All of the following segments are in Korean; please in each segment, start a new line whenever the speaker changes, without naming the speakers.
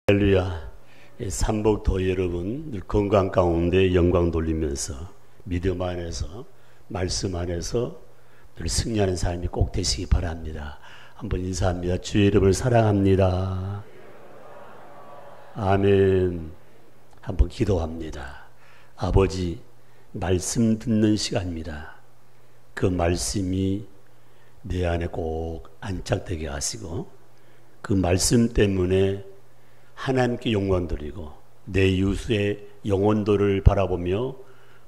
할렐루야. 삼복도 여러분 늘 건강 가운데 영광 돌리면서 믿음 안에서 말씀 안에서 늘 승리하는 삶이 꼭 되시기 바랍니다. 한번 인사합니다. 주의 이름을 사랑합니다. 아멘. 한번 기도합니다. 아버지, 말씀 듣는 시간입니다. 그 말씀이 내 안에 꼭 안착되게 하시고 그 말씀 때문에 하나님께 영광 드리고 내 이웃의 영혼들을 바라보며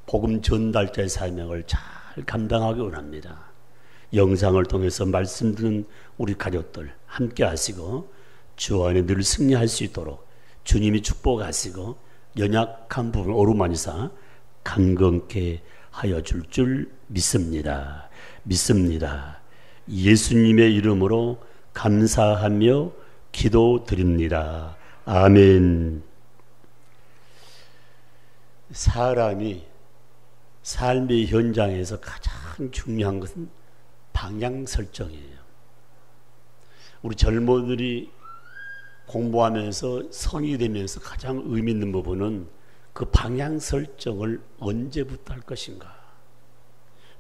복음 전달자의 사명을 잘 감당하기 원합니다. 영상을 통해서 말씀 듣는 우리 가족들 함께 하시고 주 안에 늘 승리할 수 있도록 주님이 축복하시고 연약한 부분 오르마니사 강건케 하여 줄 믿습니다. 예수님의 이름으로 감사하며 기도드립니다. 아멘. 사람이 삶의 현장에서 가장 중요한 것은 방향 설정이에요. 우리 젊은이들이 공부하면서 성인이 되면서 가장 의미 있는 부분은 그 방향 설정을 언제부터 할 것인가.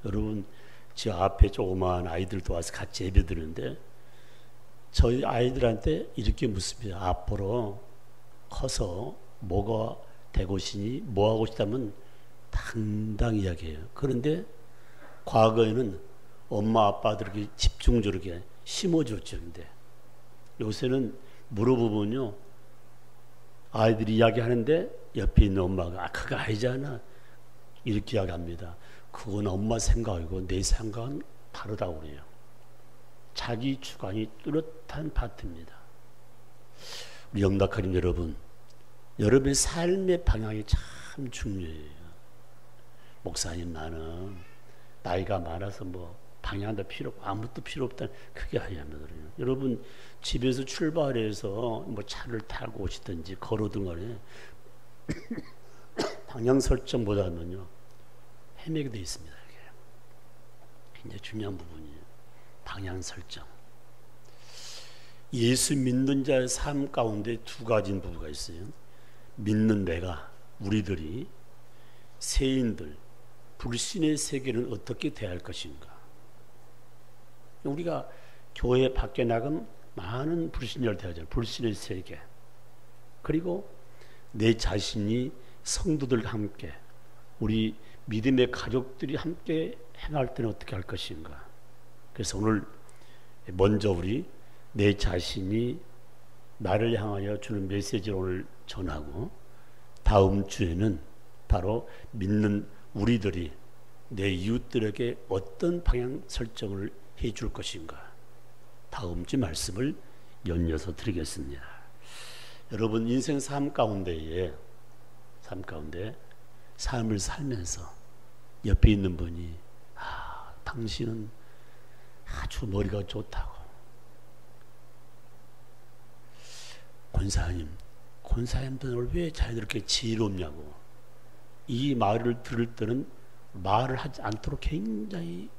여러분, 저 앞에 조그마한 아이들도 와서 같이 예배 드리는데 저희 아이들한테 이렇게 묻습니다. 앞으로 커서 뭐가 되고 싶니? 뭐 하고 싶다면 당당히 이야기해요. 그런데 과거에는 엄마 아빠들에게 집중적으로 심어줬죠. 근데 요새는 물어보면요, 아이들이 이야기하는데 옆에 있는 엄마가 그거 아니잖아 이렇게 이야기합니다. 그건 엄마 생각이고 내 생각은 다르다고 그래요. 자기 주관이 뚜렷한 파트입니다. 우리 영락하님 여러분, 여러분의 삶의 방향이 참 중요해요. 목사님, 나는 나이가 많아서 뭐 방향도 필요 없고 아무것도 필요 없다, 그게 아니랍니다. 여러분 집에서 출발해서 뭐 차를 타고 오시든지 걸어든 간에 방향 설정보다는요 헤매게 되어 있습니다. 이게 굉장히 중요한 부분이에요. 방향 설정. 예수 믿는 자의 삶 가운데 두 가지 부부가 있어요. 믿는 내가, 우리들이 세인들, 불신의 세계는 어떻게 대할 것인가. 우리가 교회 밖에 나가면 많은 불신자를 대하잖아요. 불신의 세계. 그리고 내 자신이 성도들과 함께, 우리 믿음의 가족들이 함께 행할 때는 어떻게 할 것인가. 그래서 오늘 먼저 우리 내 자신이 나를 향하여 주는 메시지를 오늘 전하고, 다음 주에는 바로 믿는 우리들이 내 이웃들에게 어떤 방향 설정을 해줄 것인가, 다음 주 말씀을 연이어서 드리겠습니다. 여러분 인생 삶 가운데 삶을 살면서 옆에 있는 분이 당신은 아주 머리가 좋다고, 권사님들은 왜 자연스럽게 지혜롭냐고, 이 말을 들을 때는 말을 하지 않도록 굉장히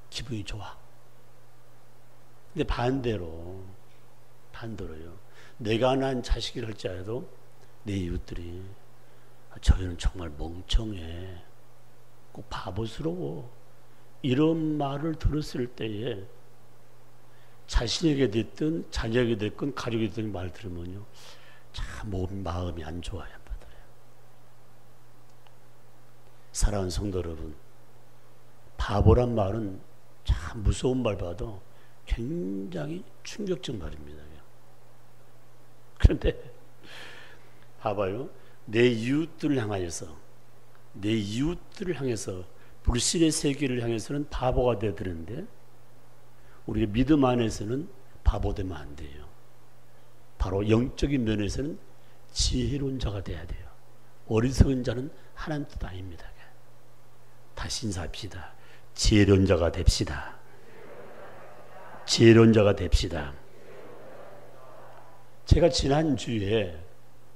기분이 좋아. 근데 반대로요, 내가 난 자식이 할지라도 내 이웃들이 저희는 정말 멍청해, 꼭 바보스러워, 이런 말을 들었을 때에 자신에게 됐든 자녀에게 됐든 가족에게 됐든 말 들으면요 참 마음이 안 좋아요. 사랑하는 성도 여러분, 바보란 말은 참 무서운 말 봐도 굉장히 충격적 말입니다. 그런데 봐봐요, 내 이웃들을 향해서 불신의 세계를 향해서는 바보가 되어야 되는데, 우리가 믿음 안에서는 바보 되면 안 돼요. 바로 영적인 면에서는 지혜로운 자가 돼야 돼요. 어리석은 자는 하나님 뜻 아닙니다. 다시 인사합시다. 지혜로운 자가 됩시다. 제가 지난주에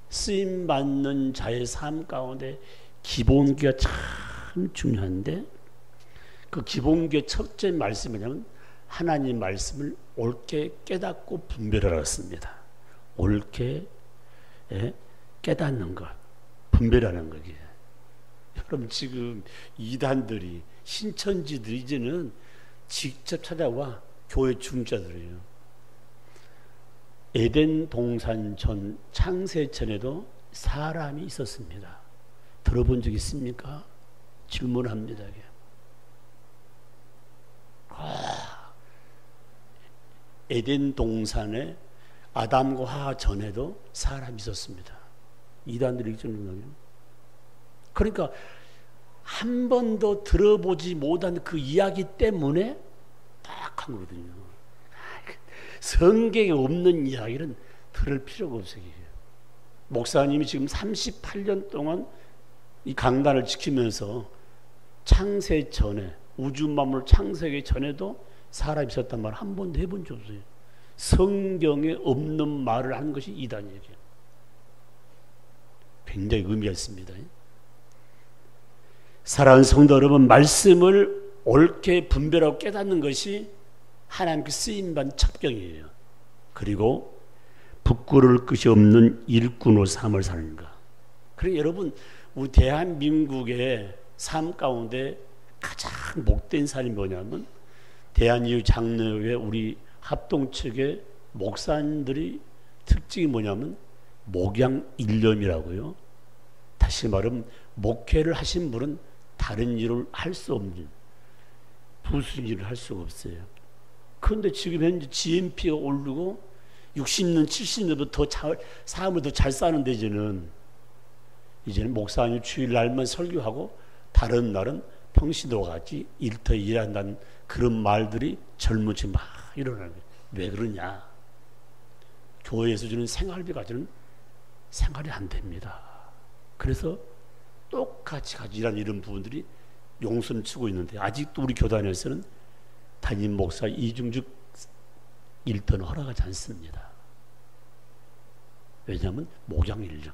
쓰임받는 자의 삶 가운데 기본기가 참 중요한데, 그 기본기의 첫째 말씀이 뭐냐면 하나님 말씀을 옳게 깨닫고 분별하라 했습니다. 옳게 예? 깨닫는 것, 분별하는 거게. 여러분 지금 이단들이 신천지들이 이제는 직접 찾아와 교회 중자들이에요. 에덴 동산 전 창세전에도 사람이 있었습니다. 들어본 적 있습니까? 질문합니다. 에덴 동산에 아담과 하와 전에도 사람이 있었습니다. 이단들이 있었는데요. 그러니까 한 번도 들어보지 못한 그 이야기 때문에 딱 한 거거든요. 성경에 없는 이야기는 들을 필요가 없어요. 목사님이 지금 38년 동안 이 강단을 지키면서 창세 전에, 우주 만물 창세기 전에도 사람이 있었단 말 한 번도 해본 적 없어요. 성경에 없는 말을 하는 것이 이단이에요. 굉장히 의미가 있습니다. 사랑하는 성도 여러분, 말씀을 옳게 분별하고 깨닫는 것이 하나님께 쓰임받은 첩경이에요. 그리고 부끄러울 것이 없는 일꾼의 삶을 사는 것. 그러니까 여러분, 우리 대한민국의 삶 가운데 가장 복된 삶이 뭐냐면 대한이유 장로회 우리 합동 측의 목사님들이 특징이 뭐냐면 목양일념이라고요. 다시 말하면 목회를 하신 분은 다른 일을 할 수 없는 부수인 일을 할 수가 없어요. 그런데 지금 현재 GNP가 오르고 60년, 70년부터 사람을 더 잘 사는데 이제는 목사님 주일날만 설교하고 다른 날은 평시도 같이 일터 일한다는 그런 말들이 젊은이 막 일어나는 거예요. 왜 그러냐? 교회에서 주는 생활비 가지고는 생활이 안 됩니다. 그래서 똑같이 일하는 이런 부분들이 용선 치고 있는데 아직도 우리 교단에서는 담임 목사 이중직 일터는 허락하지 않습니다. 왜냐하면 목양일념.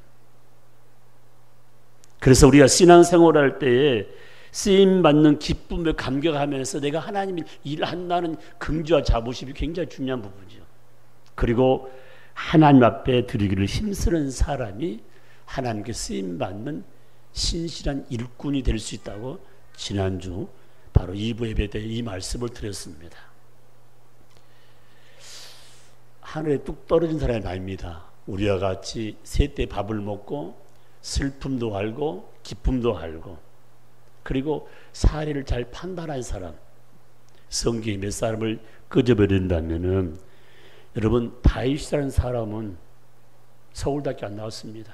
그래서 우리가 신앙생활할 때에 쓰임받는 기쁨에 감격하면서 내가 하나님이 일한다는 긍지와 자부심이 굉장히 중요한 부분이죠. 그리고 하나님 앞에 드리기를 힘쓰는 사람이 하나님께 쓰임받는 신실한 일꾼이 될 수 있다고 지난주 바로 2부 예배 때 이 말씀을 드렸습니다. 하늘에 뚝 떨어진 사람이 아닙니다. 우리와 같이 셋대 밥을 먹고 슬픔도 알고 기쁨도 알고 그리고 사리를 잘 판단한 사람, 성경이 몇 사람을 끄집어낸다면은 여러분 다윗이라는 사람은 서울밖에 안 나왔습니다.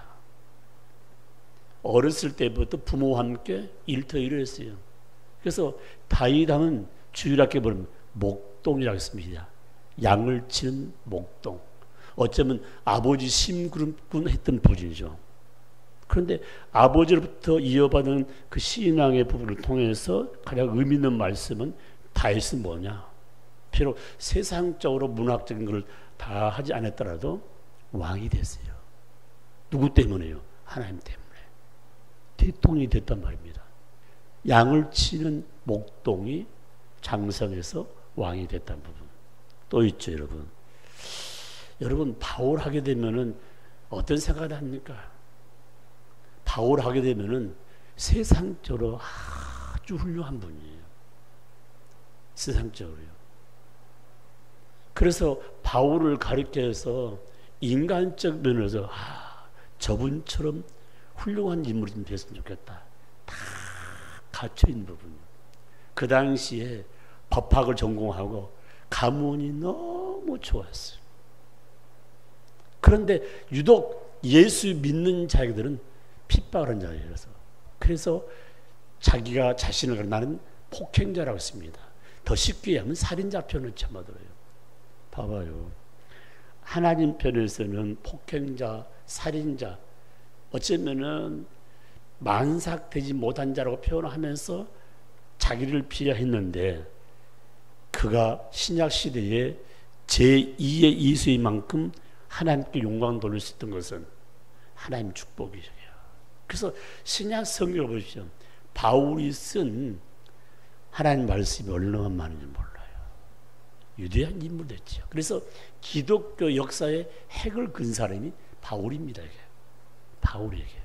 어렸을 때부터 부모와 함께 일터일을 했어요. 그래서 다윗하면 주일학교 보면 목동이라고 했습니다. 양을 치는 목동. 어쩌면 아버지 심부름 했던 분이죠. 그런데 아버지로부터 이어받은 그 신앙의 부분을 통해서 가장 의미 있는 말씀은 다윗은 뭐냐? 비록 세상적으로 문학적인 걸 다 하지 않았더라도 왕이 됐어요. 누구 때문에요? 하나님 때문에. 대통령이 됐단 말입니다. 양을 치는 목동이 장성해서 왕이 됐다는 부분. 또 있죠, 여러분. 여러분, 바울 하게 되면은 어떤 생각을 합니까? 바울 하게 되면은 세상적으로 아주 훌륭한 분이에요. 세상적으로요. 그래서 바울을 가리켜서 인간적 면에서 저분처럼 훌륭한 인물이 좀 됐으면 좋겠다. 다 갇혀있는 부분이에요. 그 당시에 법학을 전공하고 가문이 너무 좋았어요. 그런데 유독 예수 믿는 자들은 핍박하는 자예요서 그래서 자기가 자신을 나는 폭행자라고 했습니다. 더 쉽게 하면 살인자 편을 참아들어요. 봐봐요. 하나님 편에서는 폭행자, 살인자, 어쩌면은 만삭되지 못한 자라고 표현하면서 자기를 비하했는데 그가 신약 시대에 제2의 이수인 만큼 하나님께 영광 돌릴 수 있던 것은 하나님 축복이에요. 그래서 신약 성경을 보십시오. 바울이 쓴 하나님 말씀이 얼마나 많은지 몰라요. 유대한 인물 됐죠. 그래서 기독교 역사에 핵을 근 사람이 바울입니다. 다 우리에게.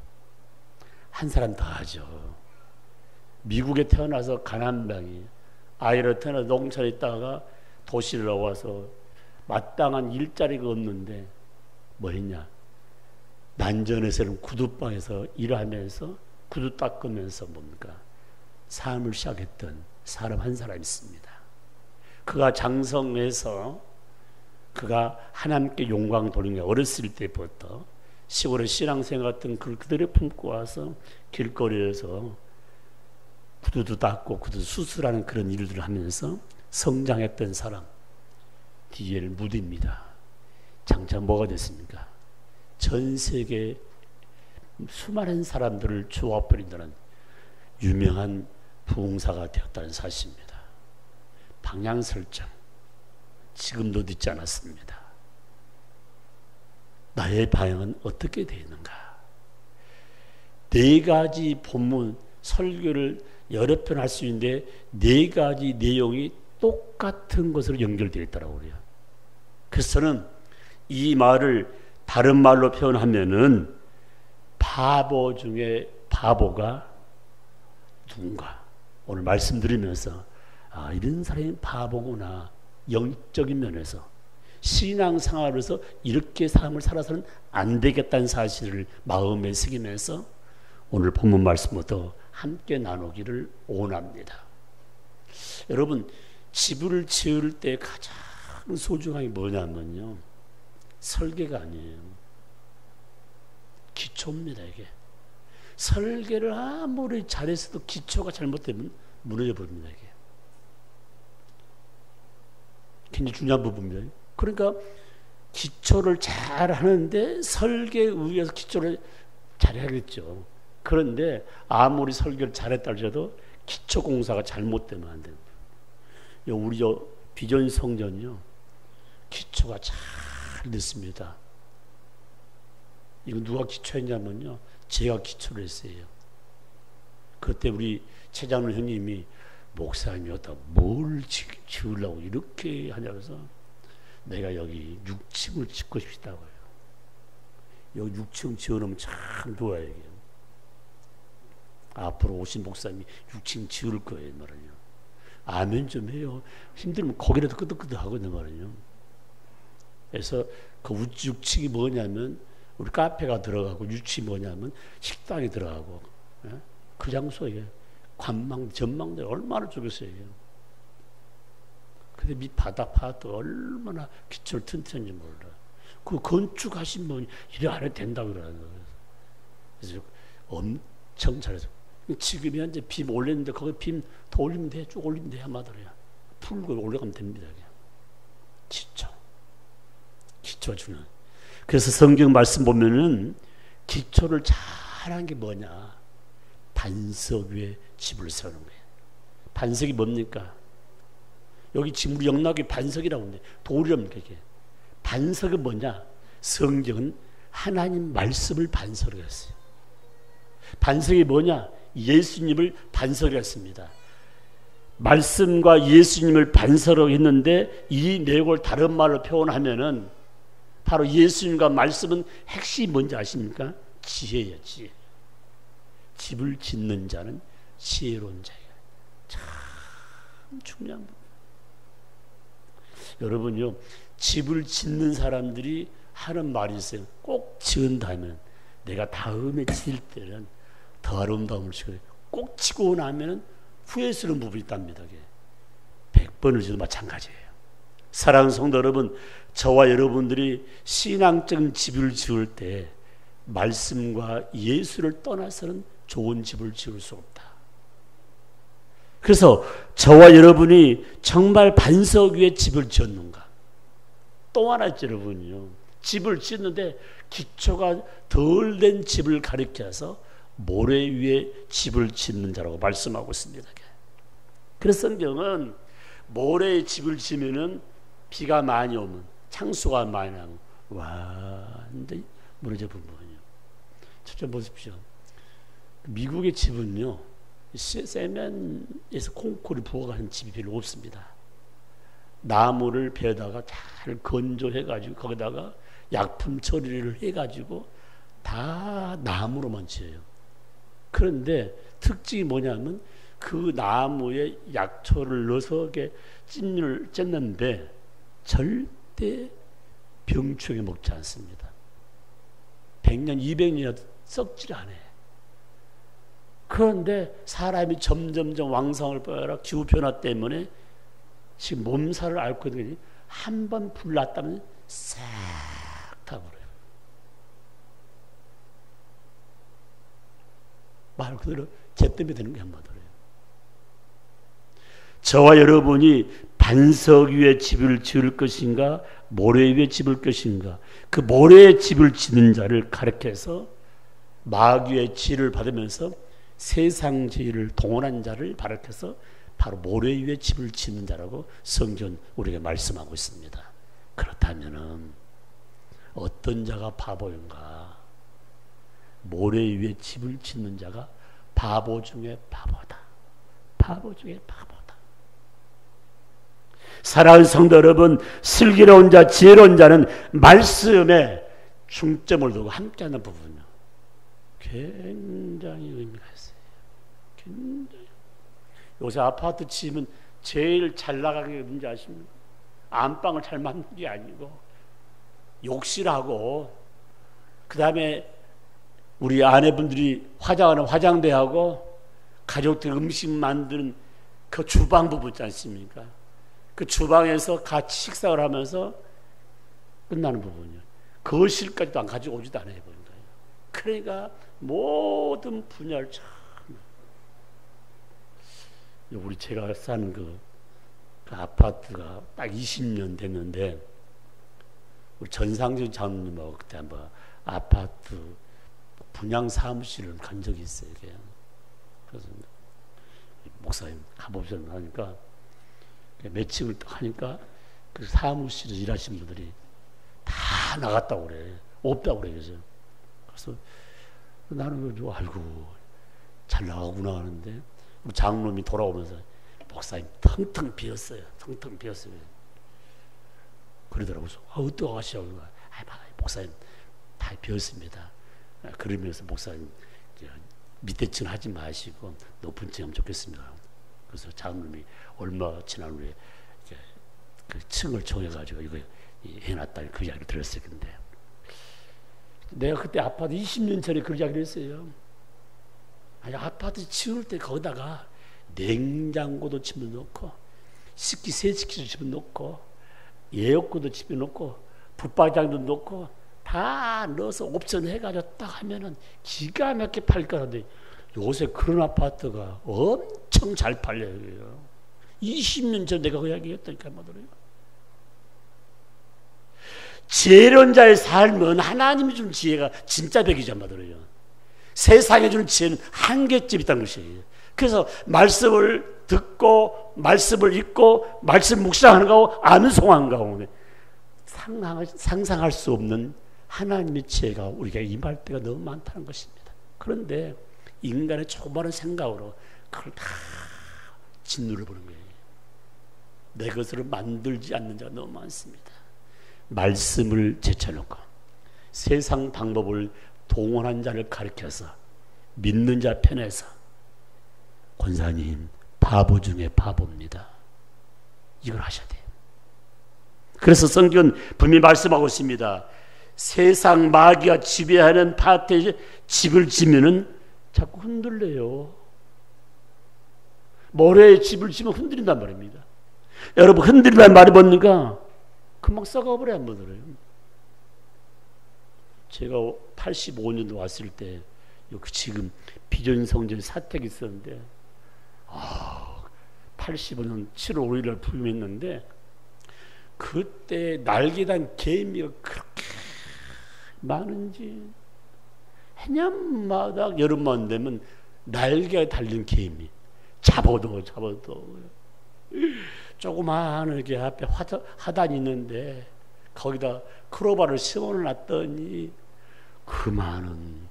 한 사람 더 하죠. 미국에 태어나서 가난방이 아이를 태어나 농촌에 있다가 도시를 나와서 마땅한 일자리가 없는데 뭐 했냐? 난전에서는 구두방에서 일하면서 구두 닦으면서 뭡니까? 삶을 시작했던 사람 한 사람 있습니다. 그가 장성해서 그가 하나님께 영광 돌린 게 어렸을 때부터 시골에 신앙생활 같은 그들을 품고 와서 길거리에서 구두도 닦고 구두 수술하는 그런 일들을 하면서 성장했던 사람 디엘 무디입니다. 장차 뭐가 됐습니까? 전 세계 수많은 사람들을 조합버린다는 유명한 부흥사가 되었다는 사실입니다. 방향 설정 지금도 늦지 않았습니다. 나의 방향은 어떻게 되어 있는가? 4가지 본문 설교를 여러 편 할 수 있는데 4가지 내용이 똑같은 것으로 연결되어 있더라고요. 그래서 저는 이 말을 다른 말로 표현하면은 바보 중에 바보가 누군가? 오늘 말씀드리면서 이런 사람이 바보구나. 영적인 면에서 신앙생활에서 이렇게 삶을 살아서는 안 되겠다는 사실을 마음에 새기면서 오늘 본문 말씀부터 함께 나누기를 원합니다. 여러분, 집을 지을 때 가장 소중한 게 뭐냐면요, 설계가 아니에요. 기초입니다. 이게 설계를 아무리 잘했어도 기초가 잘못되면 무너져 버립니다. 이게 굉장히 중요한 부분입니다. 그러니까 기초를 잘 하는데 설계에 의해서 기초를 잘해야겠죠. 그런데 아무리 설계를 잘했다 할지라도 기초 공사가 잘못되면 안 됩니다. 우리 비전 성전요, 기초가 잘 됐습니다. 이거 누가 기초했냐면요, 제가 기초를 했어요. 그때 우리 최장로 형님이 목사님이었다, 뭘 지으려고 이렇게 하냐면서 내가 여기 6층을 짓고 싶다고요. 여기 6층 지어놓으면 참 좋아요. 이게. 앞으로 오신 목사님이 6층 지을 거예요 말이에요. 아멘 좀 해요. 힘들면 거기라도 끄덕끄덕 하거든요 말이에요. 그래서 그 6층이 뭐냐면 우리 카페가 들어가고 6층이 뭐냐면 식당이 들어가고, 예? 그 장소에 전망대 얼마나 좋겠어요. 근데 밑 바닥 파도 얼마나 기초를 튼튼한지 몰라. 그 건축하신 분이 이래 안 해도 된다고 그러는 거예요. 그래서 엄청 잘해서 지금 현재 빔 올렸는데 거기 빔 더 올리면 돼, 쭉 올리면 돼, 한마디로. 풀고 올라가면 됩니다. 그냥. 기초가 중요해. 그래서 성경 말씀 보면은 기초를 잘한 게 뭐냐? 반석 위에 집을 세우는 거예요. 반석이 뭡니까? 여기 지금 우리 영락이 반석이라고 하는데 돌이랍니까 이게? 반석은 뭐냐? 성경은 하나님 말씀을 반석으로 했어요. 반석이 뭐냐? 예수님을 반석으로 했습니다. 말씀과 예수님을 반석으로 했는데 이 내용을 다른 말로 표현하면은 바로 예수님과 말씀은 핵심이 뭔지 아십니까? 지혜예요, 지혜. 집을 짓는 자는 지혜로운 자예요. 참 중요한 부분. 여러분요, 집을 짓는 사람들이 하는 말이 있어요. 꼭 지은다면, 내가 다음에 지을 때는 더 아름다움을 지어요. 꼭 지고 나면은 후회스러운 부분이 있답니다. 100번을 지어도 마찬가지예요. 사랑하는 성도 여러분, 저와 여러분들이 신앙적인 집을 지을 때 말씀과 예수를 떠나서는 좋은 집을 지을 수 없다. 그래서 저와 여러분이 정말 반석 위에 집을 지었는가? 또 하나 있죠, 여러분요. 집을 짓는데 기초가 덜 된 집을 가리켜서 모래 위에 집을 짓는 자라고 말씀하고 있습니다. 그래서 성경은 모래에 집을 지면은 비가 많이 오면, 창수가 많이 나고 완전히 무너져 버리거든요. 좀 보십시오. 미국의 집은요, 세면에서 콩쿠리 부어가는 집이 별로 없습니다. 나무를 베다가 잘 건조해가지고 거기다가 약품 처리를 해가지고 다 나무로만 지어요. 그런데 특징이 뭐냐면 그 나무에 약초를 넣어서 이렇게 찐을 쨌는데 절대 병충해 먹지 않습니다. 100년, 200년이나 썩질 않아요. 그런데 사람이 점점점 왕성을 뻗어라 기후변화 때문에 지금 몸살을 앓고 있는 게 한 번 불났다면 싹 타버려요. 말 그대로 잿더미 되는 게 한마디로요. 저와 여러분이 반석 위에 집을 지을 것인가 모래 위에 집을 것인가, 그 모래에 집을 짓는 자를 가르쳐서 마귀의 지혜를 받으면서 세상 지혜를 동원한 자를 가르쳐서 바로 모래 위에 집을 짓는 자라고 성경 우리에게 말씀하고 있습니다. 그렇다면은 어떤 자가 바보인가? 모래 위에 집을 짓는 자가 바보 중에 바보다. 바보 중에 바보다. 사랑하는 성도 여러분, 슬기로운 자, 지혜로운 자는 말씀에 중점을 두고 함께하는 부분이요. 굉장히 의미가 있어요. 굉장히. 요새 아파트 지으면 제일 잘 나가는 게 뭔지 아십니까? 안방을 잘 만든 게 아니고 욕실하고 그 다음에 우리 아내분들이 화장하는 화장대하고 가족들 음식 만드는 그 주방 부분 있지 않습니까? 그 주방에서 같이 식사를 하면서 끝나는 부분이요. 거실까지도 안 가지고 오지도 않아요. 그러니까 모든 분야를 참 우리 제가 사는 그 아파트가 딱 20년 됐는데 우리 전상준 장로님하고 그때 한번 아파트 분양 사무실을 간 적이 있어요. 그래서 목사님 가보셔서 하니까 매칭을 하니까 그 사무실에 일하시는 분들이 다 나갔다고 그래. 없다고 그래. 그래서 나는 아이고 잘 나가구나 하는데 우리 장로님이 돌아오면서 목사님 텅텅 비었어요. 텅텅 비었어요. 그러더라고요. 어떠하시냐고. 목사님 다 비었습니다. 그러면서 목사님 밑에 층 하지 마시고 높은 층 하면 좋겠습니다. 그래서 장로님이 얼마 지난 후에 그 층을 정해가지고 이거 해놨다 그 이야기를 들었어요. 근데 내가 그때 아파트 20년 전에 그 이야기를 했어요. 아니, 아파트 지을 때 거기다가 냉장고도 집어넣고 식기 세척기도 집어넣고 에어컨도 집어넣고 붙박이장도 넣고 다 넣어서 옵션 해가지고 딱 하면은 기가 막히게 팔 거라는데 요새 그런 아파트가 엄청 잘 팔려요. 20년 전 내가 그 이야기 했다니까 뭐더래요. 지혜로운 자의 삶은 하나님이 준 지혜가 진짜 백이죠 말이에요. 세상에 주는 지혜는 한계점이 있다는 것이에요. 그래서 말씀을 듣고 말씀을 읽고 말씀 묵상하는 가운데 암송하는 가운데 상상할 수 없는 하나님의 지혜가 우리가 임할 때가 너무 많다는 것입니다. 그런데 인간의 조그마한 생각으로 그걸 다 짓누려 보는 거예요. 내 것으로 만들지 않는 자가 너무 많습니다. 말씀을 제쳐놓고 세상 방법을 동원한 자를 가르쳐서 믿는 자 편에서 권사님 바보 중에 바보입니다. 이걸 하셔야 돼요. 그래서 성경은 분명히 말씀하고 있습니다. 세상 마귀가 지배하는 파트에 집을 지면은 자꾸 흔들려요. 모래에 집을 지면 흔들린단 말입니다. 여러분 흔들린다는 말이 뭡니까? 금방 썩어버려 안 보더래요. 제가 85년도 왔을 때 여기 지금 비전성전 사택이 있었는데 85년 7월 5일 날 부임했는데 그때 날개 단 개미가 그렇게 많은지 해년마다 여름만 되면 날개가 달린 개미 잡아도 조그마한 이렇게 앞에 하단이 있는데 거기다 크로바를 심어놨더니 그 많은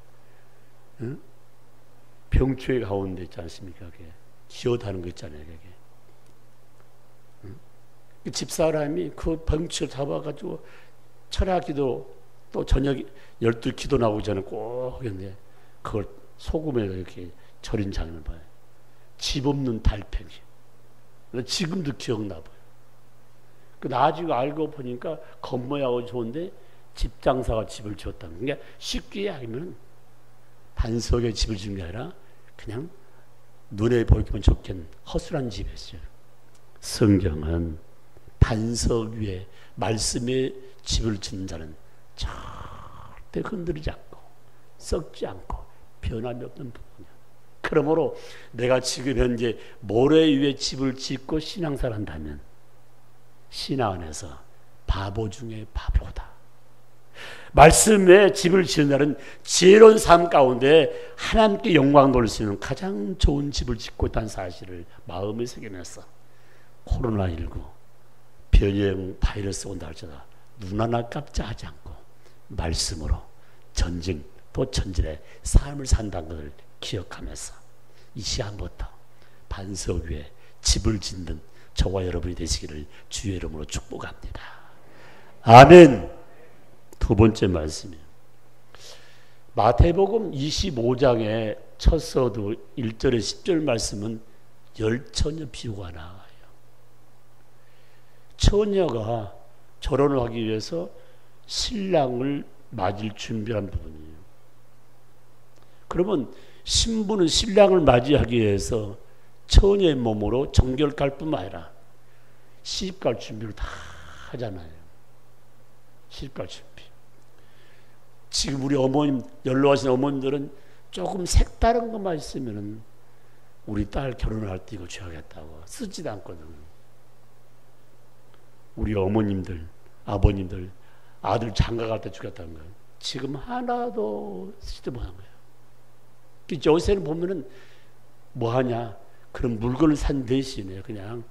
병추의 가운데 있지 않습니까? 그게 기어다는 거 있잖아요. 그게 집사람이 그 병추를 잡아가지고 철학기도 또 저녁 12 기도 나오기 전에 꼭 했는데 그걸 소금에 이렇게 절인 장면을 봐요. 집 없는 달팽이. 지금도 기억나 봐요. 나중에 알고 보니까 겉모양은 좋은데 집 장사가 집을 지었다는 게 그러니까 쉽게 이야기하면 반석에 집을 지은 게 아니라 그냥 눈에 보이기만 좋겠는 허술한 집이었어요. 성경은 반석 위에 말씀의 집을 짓는 자는 절대 흔들리지 않고 썩지 않고 변함이 없는 부분이야. 그러므로 내가 지금 현재 모래 위에 집을 짓고 신앙생활 한다면 신앙 안에서 바보 중에 바보다. 말씀에 집을 지은 자는 지혜로운 삶 가운데 하나님께 영광 돌릴 수 있는 가장 좋은 집을 짓고 있다는 사실을 마음에 새기면서 코로나19 변형 바이러스 온다 할지라도 눈 하나 깜짝하지 않고 말씀으로 전쟁 또 전진의 삶을 산다는 것을 기억하면서 이 시간부터 반석 위에 집을 짓는 저와 여러분이 되시기를 주의 이름으로 축복합니다. 아멘. 두 번째 말씀이에요. 마태복음 25장의 첫 서두 1절에 10절 말씀은 열처녀 비유가 나와요. 처녀가 결혼을 하기 위해서 신랑을 맞을 준비한 부분이에요. 그러면 신부는 신랑을 맞이하기 위해서 처녀의 몸으로 정결 갈 뿐만 아니라 시집갈 준비를 다 하잖아요. 시집갈 준비. 지금 우리 어머님, 연로하신 어머님들은 조금 색다른 것만 있으면 우리 딸 결혼을 할 때 이거 줘야겠다고 쓰지도 않거든요. 우리 어머님들, 아버님들 아들 장가 갈 때 주겠다는 거예요. 지금 하나도 쓰지도 못한 거예요. 요새는 보면은 뭐 하냐? 그런 물건을 산 대신에 그냥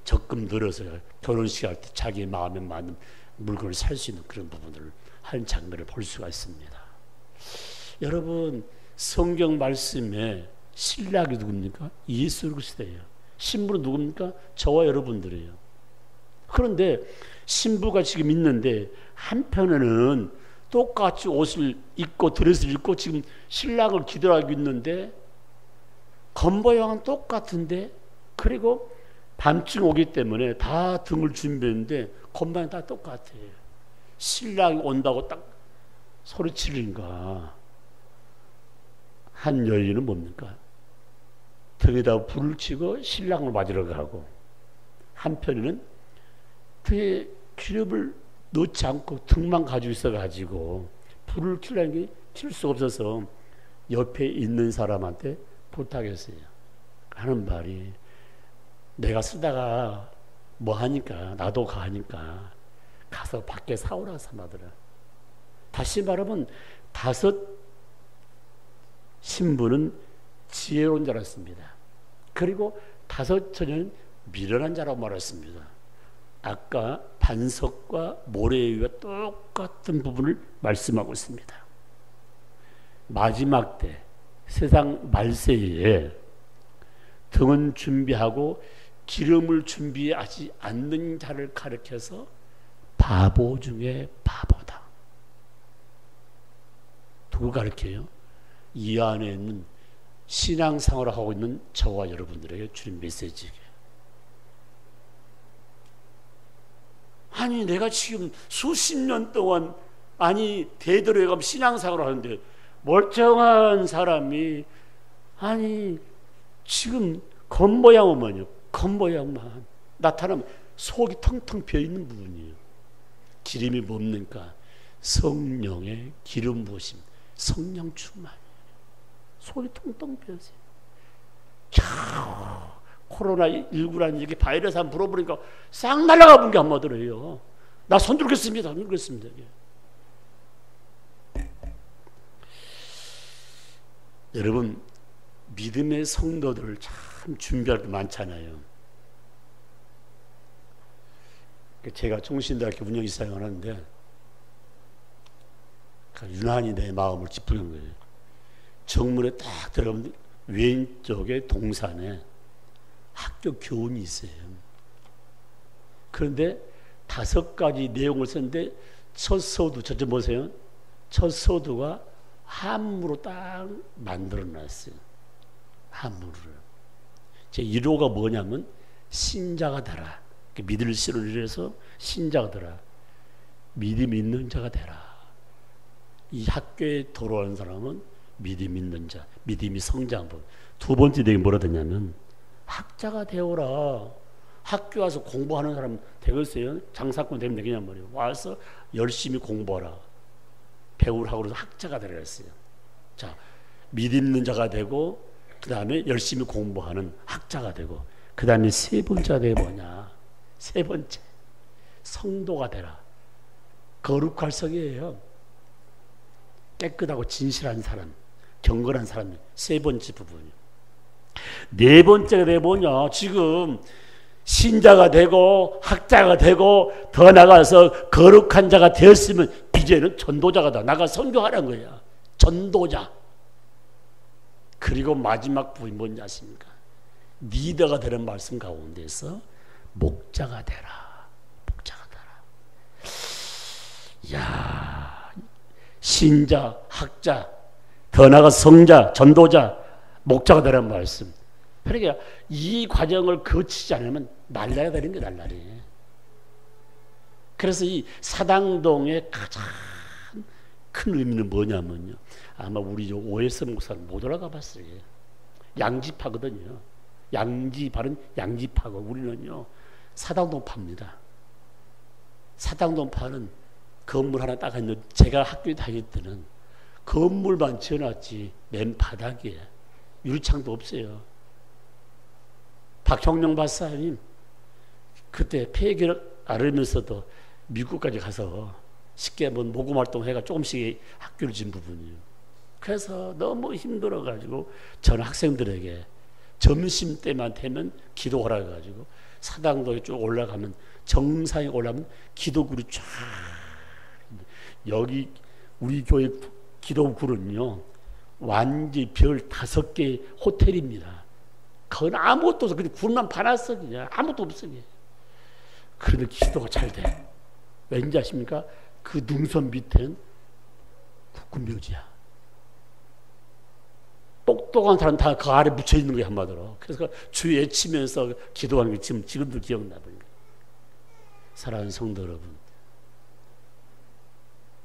적금 들어서 결혼식 할 때 자기 마음에 맞는 물건을 살 수 있는 그런 부분들을 하는 장면을 볼 수가 있습니다. 여러분, 성경 말씀에 신랑이 누굽니까? 예수 그리스도예요. 신부는 누굽니까? 저와 여러분들이에요. 그런데 신부가 지금 있는데 한편에는 똑같이 옷을 입고 드레스를 입고 지금 신랑을 기다리고 있는데 겉모양은 똑같은데 그리고 밤중 오기 때문에 다 등을 준비했는데 겉모양 다 똑같아요. 신랑이 온다고 딱 소리치니까 한 여인은 뭡니까? 등에다 불을 치고 신랑을 맞으러 가고 한편에는 등에 기름을 넣지 않고 등만 가지고 있어가지고 불을 켜려는 게 킬 수가 없어서 옆에 있는 사람한테 부탁했어요. 하는 말이 내가 쓰다가 뭐 하니까 나도 가니까 가서 밖에 사오라 삼아들어. 다시 말하면 5 신부는 지혜로운 자였습니다. 그리고 5 처녀는 미련한 자라고 말했습니다. 아까 반석과 모래 위와 똑같은 부분을 말씀하고 있습니다. 마지막 때 세상 말세에 등은 준비하고 기름을 준비하지 않는 자를 가리켜서 바보 중에 바보다. 누구 가리켜요? 이 안에 있는 신앙생활을 하고 있는 저와 여러분들에게 주는 메시지예요. 아니 내가 지금 수십 년 동안 아니 대대로 신앙생활을 하는데 멀쩡한 사람이 아니 지금 겉모양만요. 겉모양만 나타나면 속이 텅텅 비어있는 부분이에요. 기름이 뭡니까? 성령의 기름 부으심, 성령 충만이에요. 속이 텅텅 비어있어요. 코로나19라는 얘기 바이러스 한번 불어보니까 싹 날아가 본 게 한마디로요. 나 손 들겠습니다. 손 들겠습니다. 여러분 믿음의 성도들을 참 준비할 게 많잖아요. 제가 종신대학교 운영이사를 하는데 유난히 내 마음을 찌푸리는 거예요. 정문에 딱 들어가면 왼쪽에 동산에 학교 교훈이 있어요. 그런데 5가지 내용을 썼는데 첫 서두, 저좀 보세요. 첫 서두가 한문으로 딱 만들어놨어요. 한문으로. 제 1호가 뭐냐면 신자가 되라. 믿을 씨를 위해서 신자가 되라. 믿음 있는 자가 되라. 이 학교에 돌아오는 사람은 믿음 있는 자, 믿음이 성장한 법. 두 번째 내게 뭐라 되냐면 학자가 되어라. 학교 와서 공부하는 사람 되겠어요? 장사꾼 되면 되겠냔 말이에요. 와서 열심히 공부하라. 배우라고 그래서 학자가 되라 했어요. 자, 믿음 있는 자가 되고 그 다음에 열심히 공부하는 학자가 되고 그 다음에 세 번째가 되게 뭐냐. 세 번째 성도가 되라. 거룩할 성이에요. 깨끗하고 진실한 사람, 경건한 사람. 세 번째 부분이요. 네 번째가 되게 뭐냐. 지금 신자가 되고 학자가 되고 더 나가서 거룩한 자가 되었으면 이제는 전도자가 다 나가 선교하라는 거야. 전도자. 그리고 마지막 부분이 뭔지 아십니까? 리더가 되는 말씀 가운데서 목자가 되라. 목자가 되라. 이야, 신자, 학자, 더 나아가 성자, 전도자, 목자가 되라는 말씀. 그러니까 이 과정을 거치지 않으면 날라야 되는 게 날라리. 그래서 이 사당동의 가장 큰 의미는 뭐냐면요. 아마 우리 오해스 목사는 못 올라가 봤어요. 양지파거든요. 양지파는 양지파고 우리는요 사당동 파입니다. 사당동 파는 건물 하나 딱 있는데 제가 학교에 다닐 때는 건물만 지어놨지 맨 바닥에 유리창도 없어요. 박형룡 박사님 그때 폐기를 앓으면서도 미국까지 가서 쉽게 한번 모금 활동해가 조금씩 학교를 진 부분이에요. 그래서 너무 힘들어가지고 저는 학생들에게 점심 때만 되면 기도하라 해가지고 사당도에 쭉 올라가면 정상에 올라가면 기도굴이 쫙 여기 우리 교회 기도굴은요 완전히 별 5개 호텔입니다. 그건 아무것도 없어. 그냥 굴만 파놨어. 그냥 아무것도 없어. 그런데 기도가 잘 돼. 왠지 아십니까? 그 능선 밑에는 국군묘지야. 똑똑한 사람 다 그 아래 묻혀 있는 거야 한마디로. 그래서 주 외치면서 기도하는 게 지금도 기억나 보니까. 사랑하는 성도 여러분,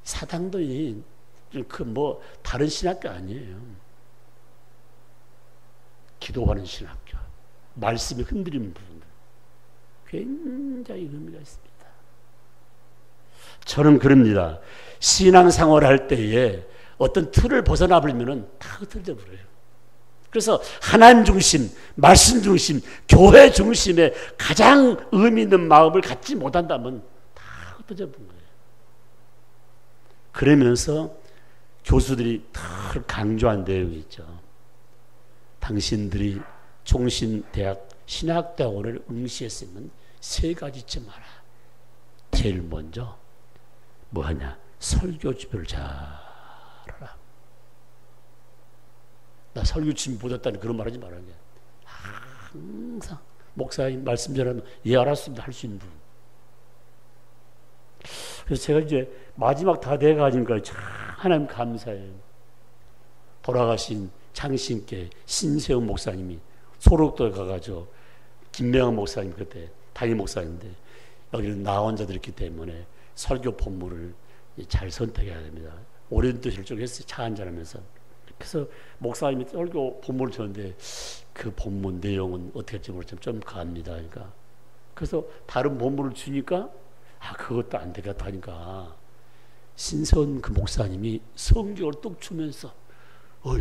사당도이 그 뭐 다른 신학교 아니에요. 기도하는 신학교, 말씀이 흔들리는 부분들 굉장히 의미가 있습니다. 저는 그럽니다. 신앙생활 할 때에 어떤 틀을 벗어나 버리면 다 흩어져 버려요. 그래서 하나님 중심, 말씀 중심, 교회 중심에 가장 의미 있는 마음을 갖지 못한다면 다 흩어져 버린 거예요. 그러면서 교수들이 늘 강조한 내용이 있죠. 당신들이 종신대학, 신학대학원을 응시했으면 3가지쯤 알아. 제일 먼저 뭐하냐? 설교 준비를 잘하라. 나 설교 준비 못했다는 그런 말 하지 말아야 돼. 항상 목사님 말씀 전하면 예 알았습니다 할 수 있는 부분. 그래서 제가 이제 마지막 다 돼가니까 참 하나님 감사해요. 돌아가신 창신께 신세훈 목사님이 소록도에 가가지고 김명환 목사님 그때 담임 목사인데 여기는 나 혼자들 있기 때문에 설교 본문을 잘 선택해야 됩니다. 오랜 뜻을 쭉 했어요. 차 한잔하면서. 그래서 목사님이 설교 본문을 줬는데 그 본문 내용은 어떻게 할지 모르지만 좀 갑니다. 그러니까 그래서 다른 본문을 주니까 그것도 안 되겠다 하니까 신선 그 목사님이 성경을 뚝 주면서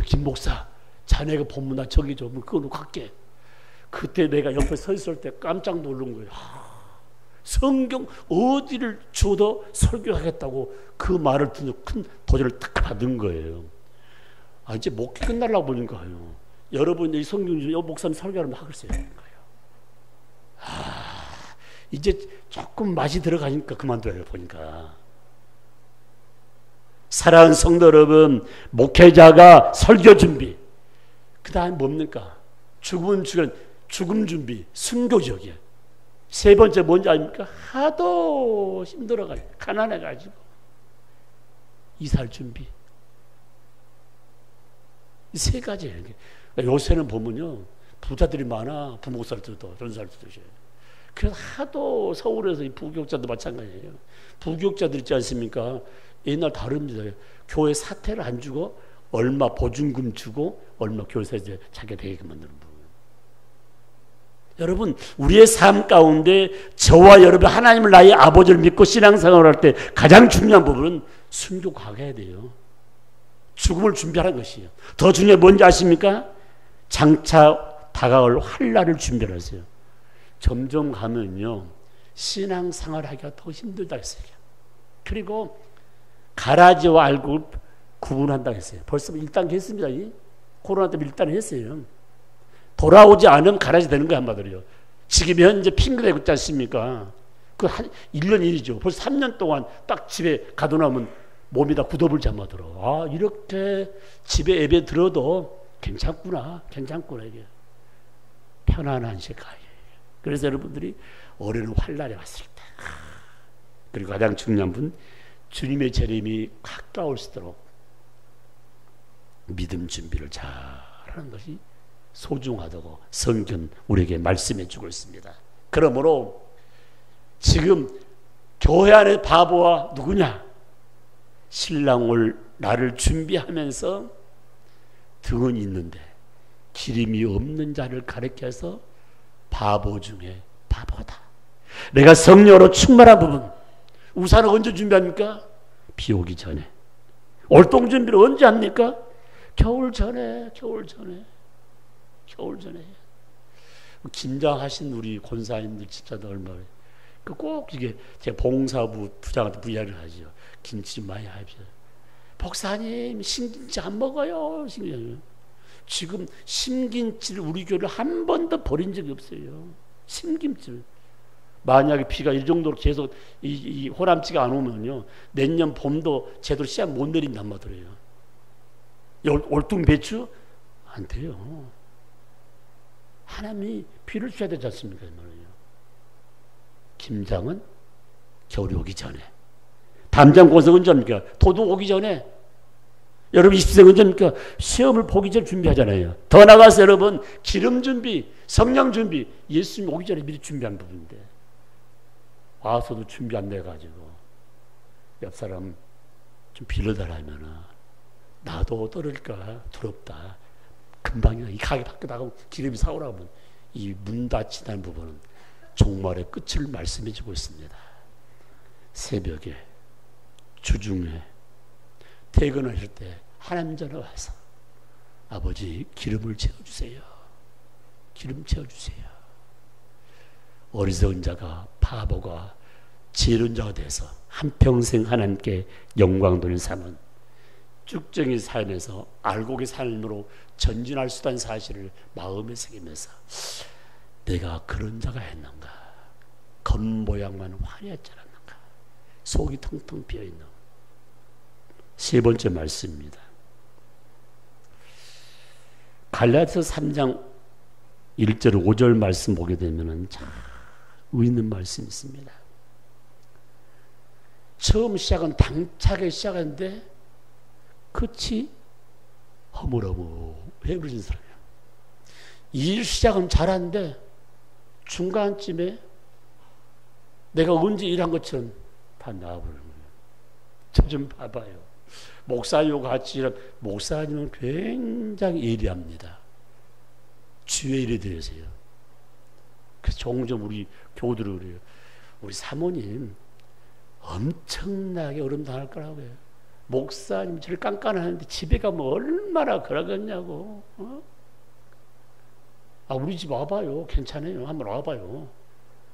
김 목사 자네가 본문 나 저기 좀 그거 놓고 갈게. 그때 내가 옆에 서 있을 때 깜짝 놀란 거예요. 성경 어디를 줘도 설교하겠다고 그 말을 듣는 큰 도전을 딱 받은 거예요. 이제 목회 끝나려고 보니까요. 여러분 이 성경 중에 목사님 설교하면 하겠어요. 이제 조금 맛이 들어가니까 그만둬요 보니까. 사랑하는 성도 여러분, 목회자가 설교 준비, 그 다음 뭡니까? 죽음 준비, 순교적이에요. 세 번째 뭔지 아닙니까? 하도 힘들어가지고 가난해가지고 이사할 준비. 이 세 가지예요. 그러니까 요새는 보면요, 부자들이 많아. 부목 살 때도 전 살 때도. 그래서 하도 서울에서 이 부교육자도 마찬가지예요. 부교육자들 있지 않습니까? 옛날 다릅니다. 교회 사퇴를 안 주고 얼마 보증금 주고 얼마 교회에서 이제 자기가 되게끔 만드는 부분. 여러분, 우리의 삶 가운데 저와 여러분 하나님을 나의 아버지를 믿고 신앙생활을 할 때 가장 중요한 부분은 순교하게 돼요. 죽음을 준비하는 것이에요. 더 중요한 뭔지 아십니까? 장차 다가올 환난을 준비하세요. 점점 가면요, 신앙생활하기가 더 힘들다 했어요. 그리고 가라지와 알곡을 구분한다 했어요. 벌써 1단계 했습니다. 코로나 때문에 1단계 했어요. 돌아오지 않으면 가라지 되는 거야, 한마디로요. 지금 현재 핑계대고 있지 않습니까? 그 한 1년 일이죠. 벌써 3년 동안 딱 집에 가둬놓으면 몸이 다 굳어불지 한마디로. 아, 이렇게 집에 예배 들어도 괜찮구나, 이게. 편안한 시간이에요. 그래서 여러분들이 올해는 환난에 왔을 때, 그리고 가장 중요한 분, 주님의 재림이 가까울수록 믿음 준비를 잘하는 것이 소중하다고 성경 우리에게 말씀해 주고 있습니다. 그러므로 지금 교회 안에 바보와 누구냐? 신랑 올 나를 준비하면서 등은 있는데 기름이 없는 자를 가리켜서 바보 중에 바보다. 내가 성령으로 충만한 부분, 우산을 언제 준비합니까? 비 오기 전에. 월동 준비를 언제 합니까? 겨울 전에. 긴장하신 우리 권사님들 집사들 얼마나, 꼭 이게 제 봉사부 부장한테 이야기를 하죠. 김치 좀 많이 하십시오. 목사님, 신김치 안 먹어요. 지금 신김치를 우리 교회를 한 번도 버린 적이 없어요. 신김치를. 만약에 비가 이 정도로 계속 이 호남지가 안 오면요, 내년 봄도 제대로 씨앗 못 내린단 말이에요. 올통 배추 안 돼요. 하나님이 비를 줘야 되지 않습니까? 김장은 겨울이 오기 전에, 담장 공석 언제입니까? 도둑 오기 전에. 여러분 20세 언제입니까? 시험을 보기 전에 준비하잖아요. 더 나가서 여러분 기름 준비, 성령 준비, 예수님 오기 전에 미리 준비한 부분인데 와서도 준비 안 돼가지고 옆 사람 좀 빌려달라면은 나도 떨어질까 두렵다. 금방이나 이 가게 밖에 나가고 기름이 사오라고 하면 이 문 닫힌다는 부분은 종말의 끝을 말씀해 주고 있습니다. 새벽에, 주중에, 퇴근하실 때 하나님 전에 와서 아버지 기름을 채워주세요. 기름 채워주세요. 어리석은 자가 바보가 지혜로운 자가 돼서 한평생 하나님께 영광 돌린 삶은 쭉정이 삶에서 알곡의 삶으로 전진할 수 있다는 사실을 마음에 새기면서 내가 그런 자가 했는가? 겉모양만 화려했지 않았는가? 속이 텅텅 비어있는. 세 번째 말씀입니다. 갈라디아서 3장 1절 5절 말씀 보게 되면 참 의있는 말씀이 있습니다. 처음 시작은 당차게 시작하는데 끝이 허물허물해 버린 사람이에요. 일 시작은 잘하는데 중간쯤에 내가 언제 일한 것처럼 다 나와버리는 거예요. 저 좀 봐봐요. 목사님과 같이 일한 목사님은 굉장히 예리합니다. 주의 일에 대해서요. 그래서 종종 우리 교우들은 그래요. 우리 사모님 엄청나게 어려움 당할 거라고요. 목사님 저를 깐깐하는데 집에 가면 얼마나 그러겠냐고. 아, 우리 집 와봐요. 괜찮아요. 한번 와봐요.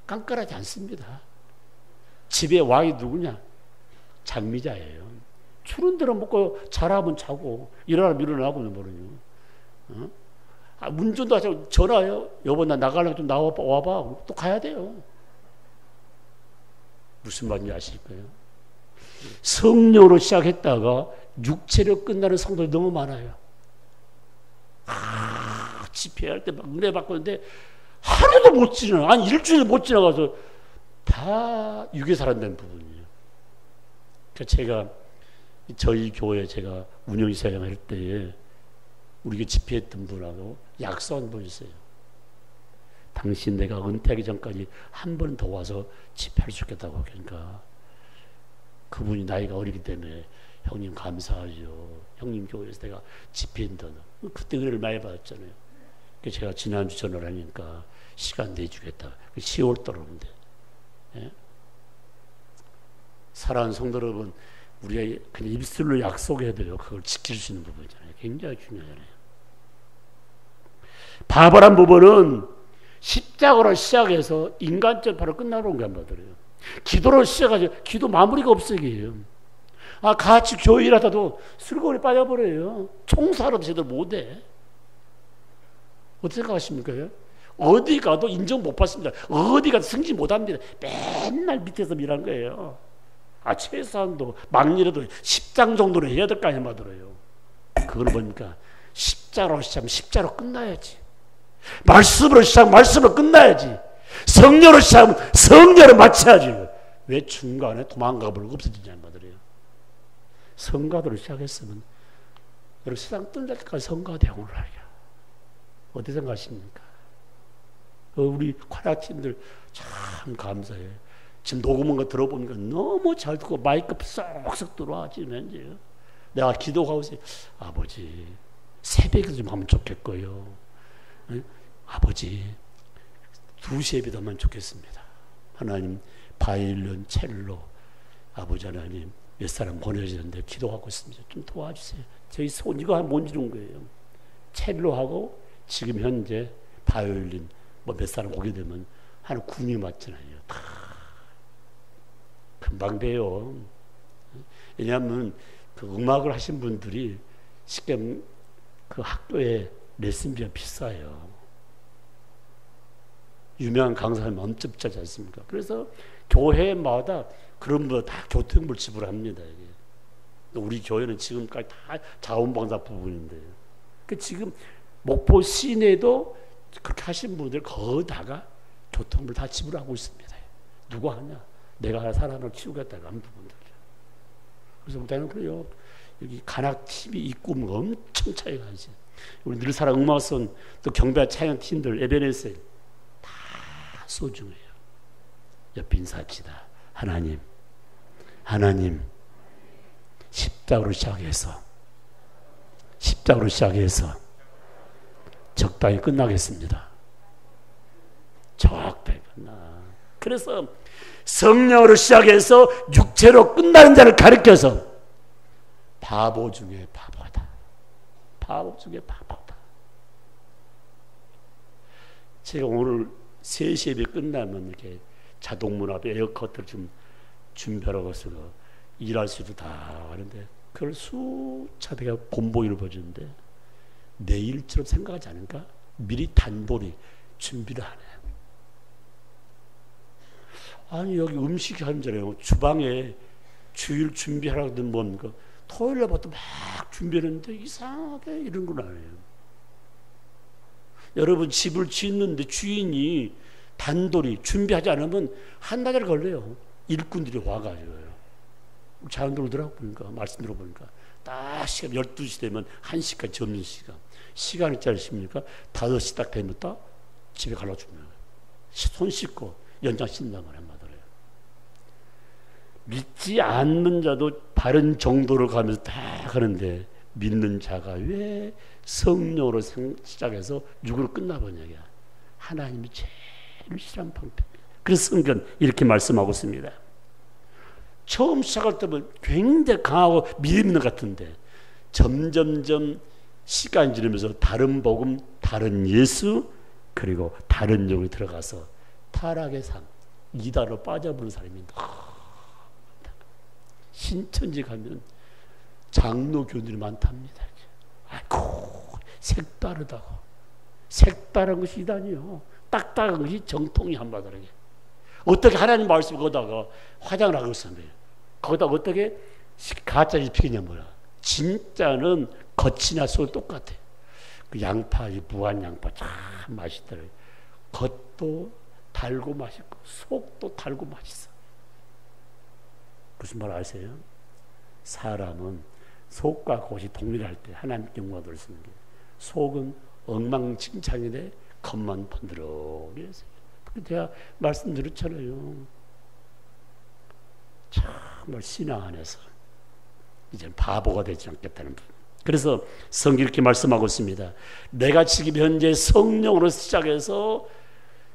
깐깐하지 않습니다. 집에 왕이 누구냐? 장미자예요. 추운 데로 먹고 자라면 자고 일어나면 일어나고는 모르요. 아, 운전도 하자고 전화해요. 여보 나 나가려고 좀 와봐. 또 가야 돼요. 무슨 말인지 아실 거예요? 성령으로 시작했다가 육체로 끝나는 성도들이 너무 많아요. 집회할 때 막 은혜 받고 있는데 하루도 못 지나, 아니 일주일 못 지나가서 다 육에 살아낸 부분이에요. 그러니까 제가 저희 교회 제가 운영사역할 때에 우리 집회했던 분하고 약속한 분 있어요. 당신 내가 은퇴하기 전까지 한 번 더 와서 집회할 수 있겠다고. 그러니까 그분이 나이가 어리기 때문에 형님 감사하죠. 형님 교회에서 내가 집회한다. 그때 은혜를 많이 받았잖아요. 그래서 제가 지난주 전화를 하니까 시간 내주겠다. 10월 떨어는데. 예? 사랑하는 성도 여러분, 우리가 그냥 입술로 약속해야 돼요. 그걸 지킬 수 있는 부분이잖아요. 굉장히 중요하잖아요. 바보란 부분은 십자가로 시작해서 인간적 바로 끝나는 게 말이에요. 기도로 시작하죠. 기도 마무리가 없어요. 같이 교회 일하다도 술거리 빠져버려요. 총사로도 제대로 못해. 어떻게 생각하십니까? 어디 가도 인정 못 받습니다. 어디 가도 승진 못 합니다. 맨날 밑에서 일하는 거예요. 최소한도 막일해도 10장 정도는 해야 될 거 아니야, 말들어요. 그걸 보니까 십자로 시작하면 십자로 끝나야지. 말씀으로 시작하면 말씀으로 끝나야지. 성녀로 시작하면 성녀로 마쳐야지. 왜 중간에 도망가버리고 없어지냐, 말들어요. 성가도로 시작했으면 여러분 세상 뜰 때까지 성가 대응을 하려. 어떻게 생각하십니까? 우리 관악팀들 참 감사해요. 지금 녹음한 거 들어보니까 너무 잘 듣고 마이크 쏙쏙 들어와. 지금 현재 내가 기도하고 있어요. 아버지 새벽에 좀 하면 좋겠고요. 아버지 2시에 비도하면 좋겠습니다. 하나님 바이올린 첼로 아버지 하나님 몇 사람 보내주는데 기도하고 있습니다. 좀 도와주세요. 저희 손 이거 못 이룬 거예요. 첼로하고 지금 현재 바이올린 몇 사람 오게 되면 한 9년 맞잖아요. 다 금방 돼요. 왜냐하면 그 음악을 하신 분들이 쉽게 그 학교에 레슨비가 비싸요. 유명한 강사님 엄청 비싸지 않습니까? 그래서 교회마다 그런 거 다 교통비를 지불합니다. 이게. 우리 교회는 지금까지 다 자원봉사 부분인데요. 그 지금 목포 시내도 그렇게 하신 분들 거기다가 교통비를 다 지불하고 있습니다. 누가 하냐? 내가 사람을 키우겠다고 하는 부분들. 그래서 우리는 그래요. 여기 간악TV 입구면 엄청 차이가 나지. 우리 늘사랑 음악선 또 경배 찬양 팀들 에베네셀 다 소중해요. 옆에 인사합시다. 하나님 십자가로 시작해서 적당히 끝나겠습니다. 적당히 끝나. 그래서 성령으로 시작해서 육체로 끝나는 자를 가리켜서 바보 중에 바보다. 바보 중에 바보다. 제가 오늘 3시 예배 끝나면 이렇게 자동문 앞에 에어컨을 좀 준비하라고 해서 일할 수도 다 하는데 그걸 수차례가 본보기를 보여주는데 내일처럼 생각하지 않을까? 미리 단돌이 준비를 안 해요. 아니 여기 음식 하는 자래요. 주방에 주일 준비하라거든 뭔가 토요일날부터 막 준비하는데 이상하게 이런 건 안 해요. 여러분 집을 짓는데 주인이 단돌이 준비하지 않으면 한 달 걸려요. 일꾼들이 와가지고요. 자연 들어오더라고 보니까 말씀 들어보니까 딱 시간 12시 되면 1시까지 점심시간 시간이 짧습니까? 5시 딱 되면 딱 집에 갈라줍니다. 손 씻고 연장 씻는다고 말이에요. 믿지 않는 자도 바른 정도를 가면서 다 하는데 믿는 자가 왜 성령으로 시작해서 육으로 끝나버냐냐. 하나님이 제일 싫어하는 방법이에요. 그래서 성경 이렇게 말씀하고 있습니다. 처음 시작할 때는 굉장히 강하고 믿음 있는 것 같은데 점점점 시간이 지나면서 다른 복음, 다른 예수 그리고 다른 영이 들어가서 타락의 삶, 이단으로 빠져버린 사람이 신천지 가면 장로 교들이 많답니다. 아이고 색다르다고. 색다른 것이 이단이요. 딱딱한 것이 정통이 한바다르게. 어떻게 하나님 말씀 거기다가 화장을 하고 있었는데 거기다 어떻게 가짜 입히겠냐 뭐야. 진짜는 겉이나 속이 똑같아. 그 양파, 무한 양파 참 맛있더라고요. 겉도 달고 맛있고 속도 달고 맛있어. 무슨 말 아세요? 사람은 속과 겉이 동일할 때 하나님 영광을 쓰는 게, 속은 엉망진창인데 겉만 번드러게 해서. 제가 말씀드렸잖아요. 정말 신앙 안에서 이제 바보가 되지 않겠다는 부분. 그래서 성경 이렇게 말씀하고 있습니다. 내가 지금 현재 성령으로 시작해서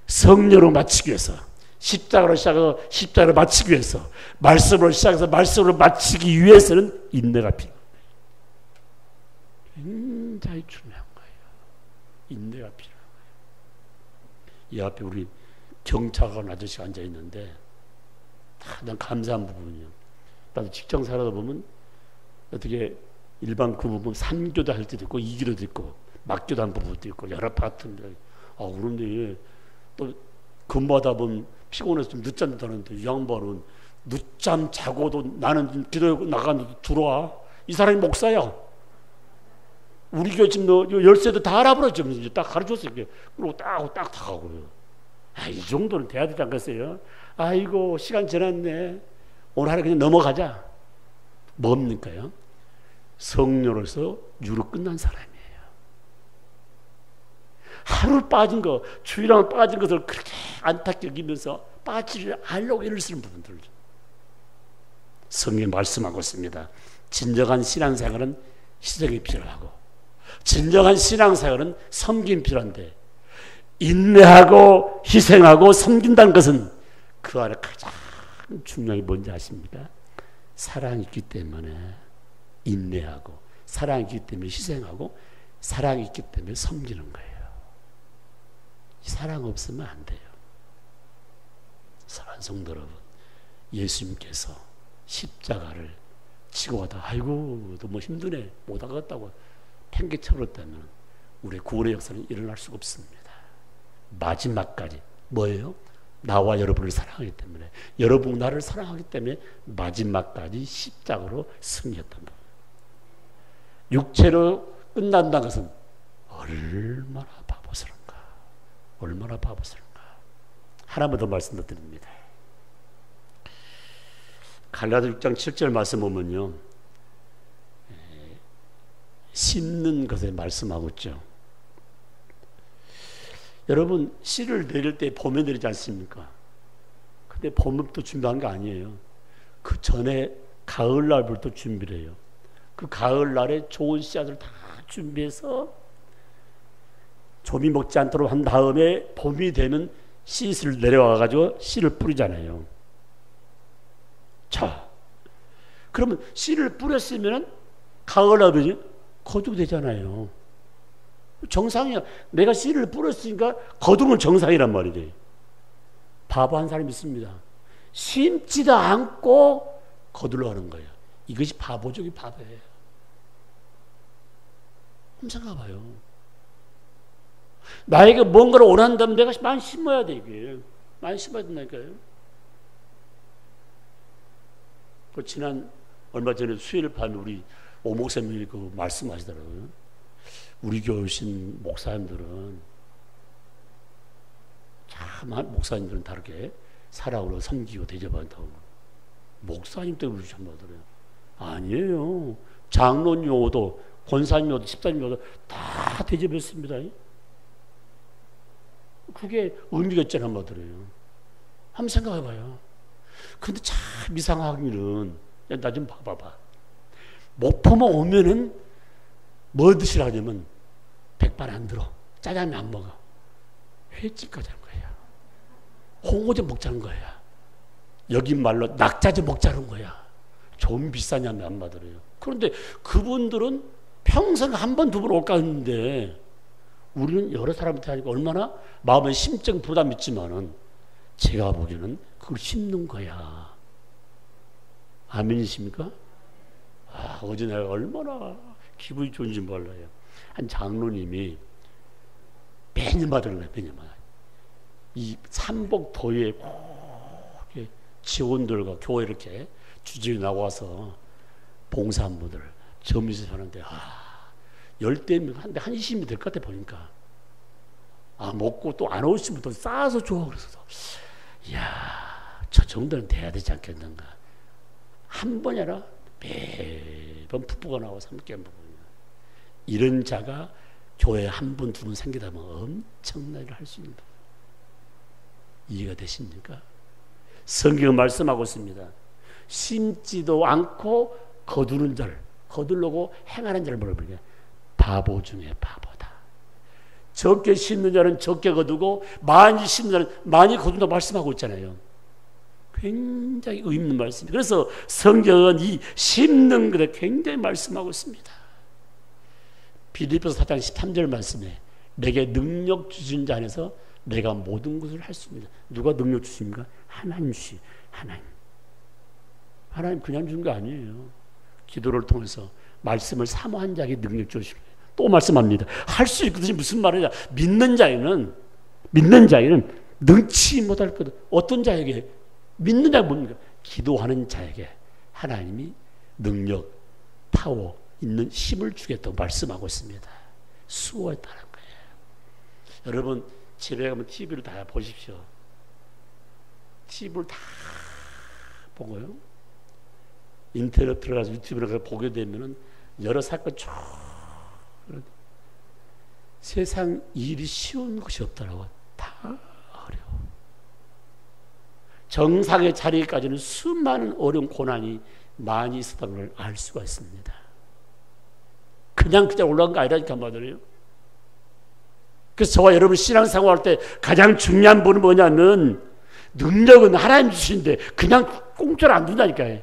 성령으로 마치기 위해서, 십자가로 시작해서 십자가로 마치기 위해서, 말씀으로 시작해서 말씀으로 마치기 위해서는 인내가 필요합니다. 굉장히 중요한 거예요. 인내가 필요한 거예요. 이 앞에 우리 경찰관 아저씨가 앉아 있는데 난 감사한 부분이요. 나도 직장 살아다 보면 어떻게 일반 근무면 3교도 할 때도 있고 2교도 있고 막교도 한 부분도 있고 여러 파트인데, 그런데 또 근무하다 보면 피곤해서 좀 늦잠 자는데 이 양반은 늦잠 자고도 나는 기도 나가는데 들어와. 이 사람이 목사야. 우리 교회 지금 열쇠도 다 알아버렸죠. 이제 딱 가르쳤어요. 그리고 딱 가고요. 이 정도는 돼야 되지 않겠어요? 아이고 시간 지났네. 오늘 하루 그냥 넘어가자. 뭡니까요? 성령으로서 유로 끝난 사람이에요. 하루 빠진 거, 주일날 빠진 것을 그렇게 안타깝게 여기면서 빠지를 않으려고 애를 쓰는 부분들. 성경이 말씀하고 있습니다. 진정한 신앙생활은 희생이 필요하고, 진정한 신앙생활은 섬김이 필요한데, 인내하고 희생하고 섬긴다는 것은 그 안에 가장 중요한 게 뭔지 아십니까? 사랑이 있기 때문에 인내하고, 사랑이 있기 때문에 희생하고, 사랑이 있기 때문에 섬기는 거예요. 사랑 없으면 안 돼요. 사랑하는 성도 여러분, 예수님께서 십자가를 지고 가다 아이고 너무 힘드네 못 하겠다고 팽개쳐버렸다면 우리의 구원의 역사는 일어날 수가 없습니다. 마지막까지 뭐예요? 나와 여러분을 사랑하기 때문에, 여러분 나를 사랑하기 때문에 마지막까지 십자가로 승리했단 말이에요. 육체로 끝난다는 것은 얼마나 바보스러운가, 얼마나 바보스러운가. 하나만 더 말씀 드립니다. 갈라디아 6장 7절 말씀 보면요, 심는 것에 말씀하고 있죠. 여러분 씨를 내릴 때 봄에 내리지 않습니까? 근데 봄부터 준비한 게 아니에요. 그 전에 가을날부터 준비를 해요. 그 가을날에 좋은 씨앗을 다 준비해서 조미 먹지 않도록 한 다음에 봄이 되면 씨를 내려와가지고 씨를 뿌리잖아요. 자, 그러면 씨를 뿌렸으면 가을날에 거두게 되잖아요. 정상이야. 내가 씨를 뿌렸으니까 거두면 정상이란 말이지. 바보 한 사람이 있습니다. 심지도 않고 거두려 하는 거예요. 이것이 바보적인 바보예요. 한번 생각해봐요. 나에게 뭔가를 원한다면 내가 많이 심어야 돼. 이게 많이 심어야 된다니까요. 그 지난 얼마 전에 수요일 밤에 우리 오 목사님이 그 말씀하시더라고요. 우리 교회 오신 목사님들은 참 목사님들은 다르게 사랑으로 섬기고 대접한다고. 목사님 때문에 그러지 않더래요. 아니에요. 장로님 오도 권사님 오도 집사님 오도 다 대접했습니다. 그게 의미가 있잖아 말이에요. 한번 생각해봐요. 근데 참 이상하기는, 나 좀 봐봐봐. 목포만 오면은 뭐 드시라 하냐면 백반 안 들어, 짜장면 안 먹어, 횟집 가자는 거야, 홍어젓 먹자는 거야, 여기 말로 낙자젓 먹자는 거야. 좀 비싸냐면 안 받으래요. 그런데 그분들은 평생 한 번, 두 번 올까 했는데 우리는 여러 사람한테 하니까 얼마나 마음에 심적 부담이 있지만은 제가 보기에는 그걸 심는 거야. 아멘이십니까? 어제 내가 얼마나 기분이 좋은지 몰라요. 한 장로님이 매년 받으는 거예요. 매년마다. 이 삼복도에 지원들과 교회 이렇게 주지에 나와서 봉사한 분들 점심을 하는데, 열대면 한 20명 될 것 같아 보니까. 먹고 또 안 오시면 또 싸서 줘. 그래서 이야, 저 정도는 돼야 되지 않겠는가. 한 번이 아니라 매번 부부가 나와서 함께 먹어요. 이런 자가 교회에 한 분, 두 분 생기다면 엄청난 일을 할 수 있는 거예요. 이해가 되십니까? 성경은 말씀하고 있습니다. 심지도 않고 거두는 자를, 거두려고 행하는 자를 뭐라고 그러냐? 바보 중에 바보다. 적게 심는 자는 적게 거두고 많이 심는 자는 많이 거둔다고 말씀하고 있잖아요. 굉장히 의미 있는 말씀입니다. 그래서 성경은 이 심는 것에 굉장히 말씀하고 있습니다. 빌립보서 4장 13절 말씀에 내게 능력 주신 자 안에서 내가 모든 것을 할 수 있습니다. 누가 능력 주십니까? 하나님 주시. 하나님 그냥 준 거 아니에요. 기도를 통해서 말씀을 사모한 자에게 능력 주십니다. 또 말씀합니다. 할 수 있거든요. 무슨 말이냐? 믿는 자에는 능치 못할 것. 어떤 자에게? 믿는 자가 뭡니까? 기도하는 자에게 하나님이 능력, 파워 있는 힘을 주겠다고 말씀하고 있습니다. 수호에 따른 거예요. 여러분 집에 가면 TV를 다 보십시오. TV를 다 보고요. 인터넷 들어가서 유튜브를 보게 되면은 여러 사건 쭉 세상 일이 쉬운 것이 없더라고. 다 어려워. 정상의 자리까지는 수많은 어려운 고난이 많이 있었다는 걸 알 수가 있습니다. 그냥 올라간 거 아니라니까 말이에요. 그래서 저와 여러분 신앙생활 할 때 가장 중요한 부분은 뭐냐면 능력은 하나님 주신데 그냥 공짜로 안 준다니까요.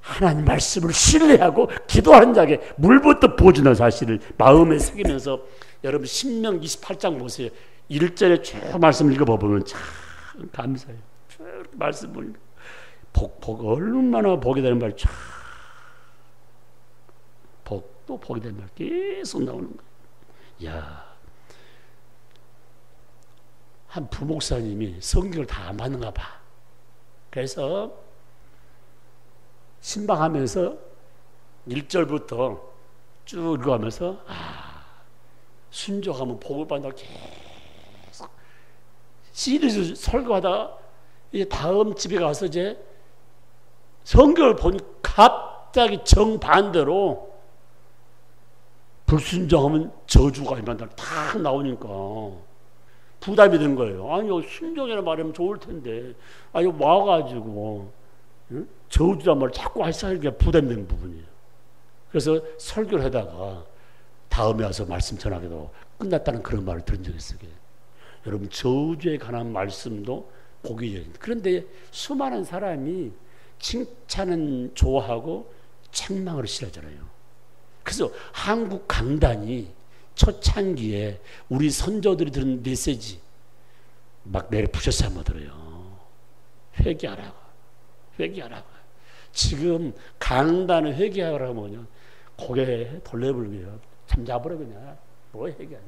하나님 말씀을 신뢰하고 기도하는 자에게 물부터 부어주는 사실을 마음에 새기면서 여러분 신명 28장 보세요. 1절에 쭉 말씀 읽어보면 참 감사해요. 쭉 말씀 보니까 복 얼마나 복이 되는 말 쫙 또 복이 되는 말 계속 나오는 거예요. 이야, 한 부목사님이 성경을 다 안 받는가 봐. 그래서 신방하면서 1절부터 쭉 읽어가면서 순종하면 복을 받는다고 계속 시리즈 설교하다가 이제 다음 집에 가서 이제 성경을 보니 갑자기 정반대로 불순종하면 저주가 이만다 다 나오니까 부담이 된 거예요. 아니 순종이라 말하면 좋을 텐데 이거 와가지고 저주란 말을 자꾸 하시니까 부담되는 부분이에요. 그래서 설교를 하다가 다음에 와서 말씀 전하기도 끝났다는 그런 말을 들은 적이 있어요. 여러분 저주에 관한 말씀도 보기 전입니다. 그런데 수많은 사람이 칭찬은 좋아하고 책망을 싫어하잖아요. 그래서 한국 강단이 초창기에 우리 선조들이 들은 메시지 막 내려 부셔서 한번 들어요. 회개하라고. 지금 강단은 회개하라고 하면 고개 돌려불고요. 잠자버려 그냥. 뭐 회개하냐.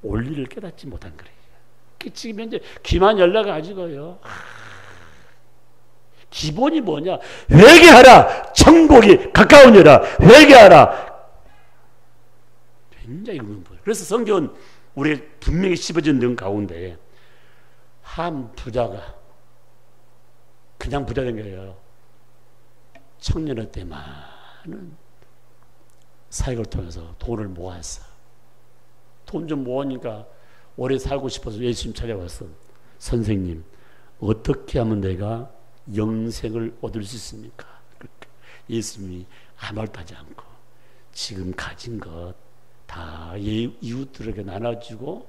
원리를 깨닫지 못한 거예요. 지금 현재 귀만 열려가지고요. 기본이 뭐냐? 회개하라. 천국이 가까우니라. 회개하라. 굉장히 의문이에요. 그래서 성경은 우리가 분명히 씹어진 등 가운데 한 부자가 그냥 부자 된 거예요. 청년의 때 많은 사역을 통해서 돈을 모았어. 돈 좀 모으니까 오래 살고 싶어서 예수님 찾아왔어. 선생님, 어떻게 하면 내가 영생을 얻을 수 있습니까? 예수님이 아무 말도 하지 않고 지금 가진 것 다 이웃들에게 나눠주고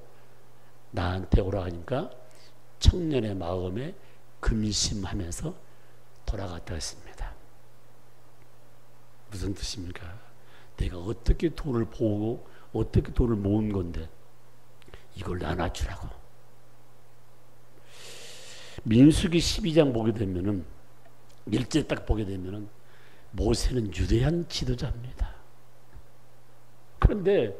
나한테 오라 하니까 청년의 마음에 근심하면서 돌아갔다 했습니다. 무슨 뜻입니까? 내가 어떻게 돈을 보고 어떻게 돈을 모은 건데 이걸 나눠주라고. 민수기 12장 보게 되면은 1절 딱 보게 되면은 모세는 유대한 지도자입니다. 그런데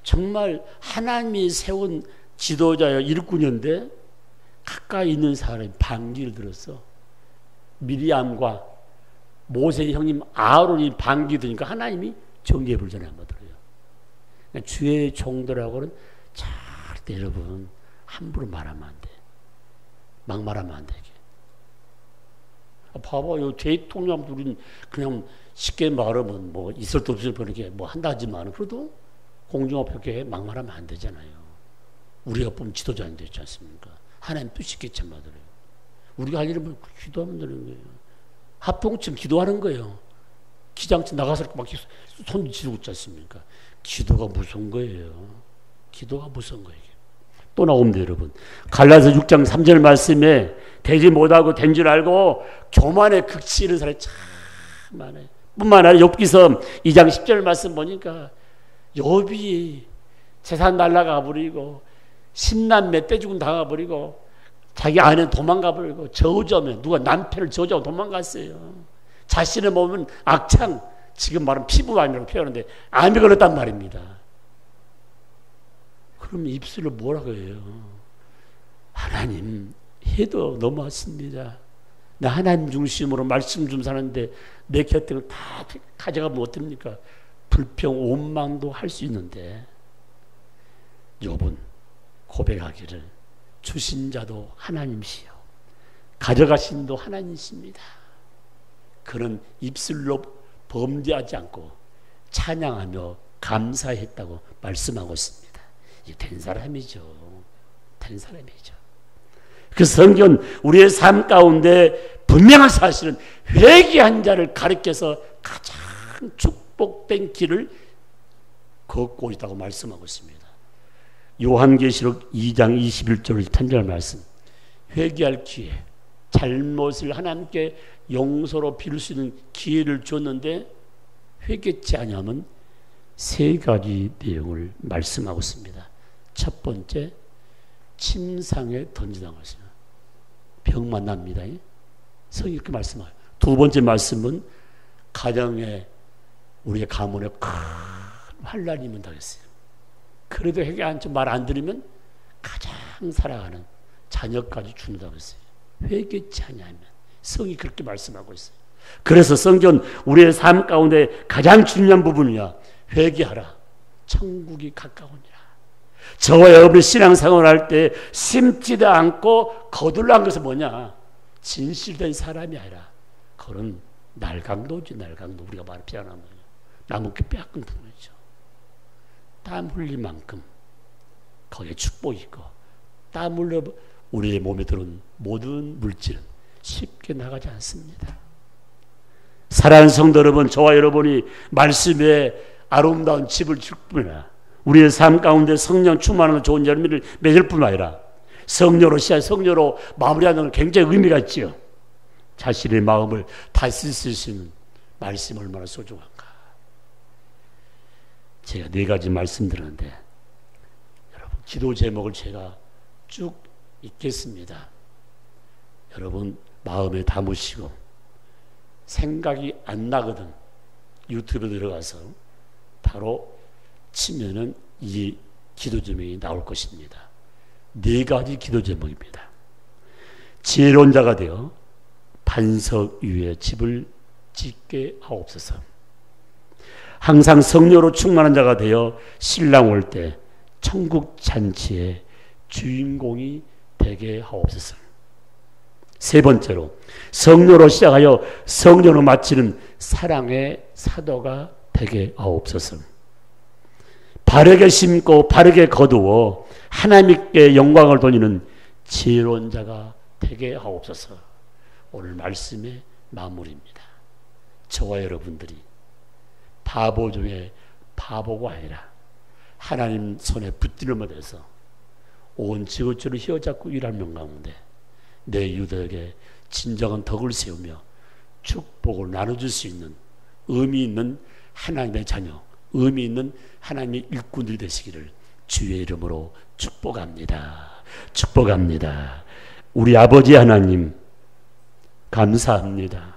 정말 하나님이 세운 지도자여 일꾼인데 가까이 있는 사람이 반기를 들었어. 미리암과 모세의 형님 아론이 반기 드니까 하나님이 정죄 불전에 한번 들어요. 그러니까 주의 종들하고는 절대 여러분 함부로 말하면 안 돼. 막 말하면 안 돼. 봐봐요. 대통령들은 그냥 쉽게 말하면 뭐 있을 때 없을 뻔하게 뭐 한다지만 그래도 공중 앞에 막말하면 안 되잖아요. 우리가 보면 지도자인 되지 않습니까? 하나님 뜻이 있겠지 말이에요. 우리가 할 일은 기도하면 되는 거예요. 합동층 기도하는 거예요. 기장층 나가서 막 손 지르고 있지 않습니까? 기도가 무서운 거예요. 기도가 무서운 거예요. 또 나옵니다, 여러분. 갈라디아서 6장 3절 말씀에 되지 못하고 된 줄 알고 교만에 극치는 사람이 참 많아요. 뿐만 아니라 욥기서 2장 10절 말씀 보니까 욥이 재산 날라가 버리고 신남매 떼죽음 당해버리고 자기 아내는 도망가 버리고 저주하면 누가 남편을 저주하고 도망갔어요. 자신의 몸은 악창, 지금 말은 피부암이라고 표현하는데 암이 걸렸단 말입니다. 그럼 입술을 뭐라고 해요? 하나님 해도 너무하십니다. 나 하나님 중심으로 말씀 좀 사는데 내 곁에 다 가져가면 어떡합니까? 불평 원망도 할 수 있는데 욥은 고백하기를 주신 자도 하나님이시요 가져가신 도 하나님이십니다. 그는 입술로 범죄하지 않고 찬양하며 감사했다고 말씀하고 있습니다. 이게 된 사람이죠. 된 사람이죠. 그 성경 우리의 삶 가운데 분명한 사실은 회개한 자를 가리켜서 가장 축복된 길을 걷고 있다고 말씀하고 있습니다. 요한계시록 2장 21절 23절 말씀. 회개할 기회, 잘못을 하나님께 용서로 빌 수 있는 기회를 줬는데 회개치 아니하면 세 가지 내용을 말씀하고 있습니다. 첫 번째, 침상에 던져나갔어요. 병만 납니다. 성이 이렇게 말씀하요. 두 번째 말씀은 가정에 우리의 가문에 큰 환란이 임한다겠어요. 그래도 회개 안 말 안 들으면 가장 사랑하는 자녀까지 죽는다고 했어요. 회개치 아니하면 성이 그렇게 말씀하고 있어요. 그래서 성경 우리의 삶 가운데 가장 중요한 부분이야. 회개하라. 천국이 가까우니라. 저와 여러분이 신앙생활을 할 때 심지도 않고 거둘러한 것은 뭐냐? 진실된 사람이 아니라 그런 날강도지. 날강도. 우리가 말을 표현하면 나무께 빼앗긴 부분이죠. 땀 흘릴 만큼 거기에 축복이 있고 땀 흘려 우리의 몸에 들어온 모든 물질은 쉽게 나가지 않습니다. 사랑하는 성도 여러분, 저와 여러분이 말씀에 아름다운 집을 줄 뿐 아니라 우리의 삶 가운데 성령 충만하는 좋은 열매를 맺을 뿐 아니라 성령으로 성령으로 마무리하는 건 굉장히 의미가 있지요. 자신의 마음을 다스릴 수 있는 말씀이 얼마나 소중한가. 제가 네 가지 말씀드렸는데 여러분 기도 제목을 제가 쭉 읽겠습니다. 여러분 마음에 담으시고 생각이 안 나거든 유튜브에 들어가서 바로 치면은 이 기도 제목이 나올 것입니다. 네 가지 기도 제목입니다. 지혜로운 자가 되어 반석 위에 집을 짓게 하옵소서. 항상 성령으로 충만한 자가 되어 신랑 올 때 천국 잔치의 주인공이 되게 하옵소서. 세 번째로 성령으로 시작하여 성령으로 마치는 사랑의 사도가 되게 하옵소서. 바르게 심고 바르게 거두어 하나님께 영광을 돌리는 지혜로운 자가 되게 하옵소서. 오늘 말씀의 마무리입니다. 저와 여러분들이 바보 중에 바보가 아니라 하나님 손에 붙들림을 받아서 온 지구촌을 휘어잡고 일하는 가운데 내 유대에게 진정한 덕을 세우며 축복을 나눠줄 수 있는 의미 있는 하나님의 자녀, 의미 있는 하나님의 일꾼들이 되시기를 주의 이름으로 축복합니다. 축복합니다. 우리 아버지 하나님 감사합니다.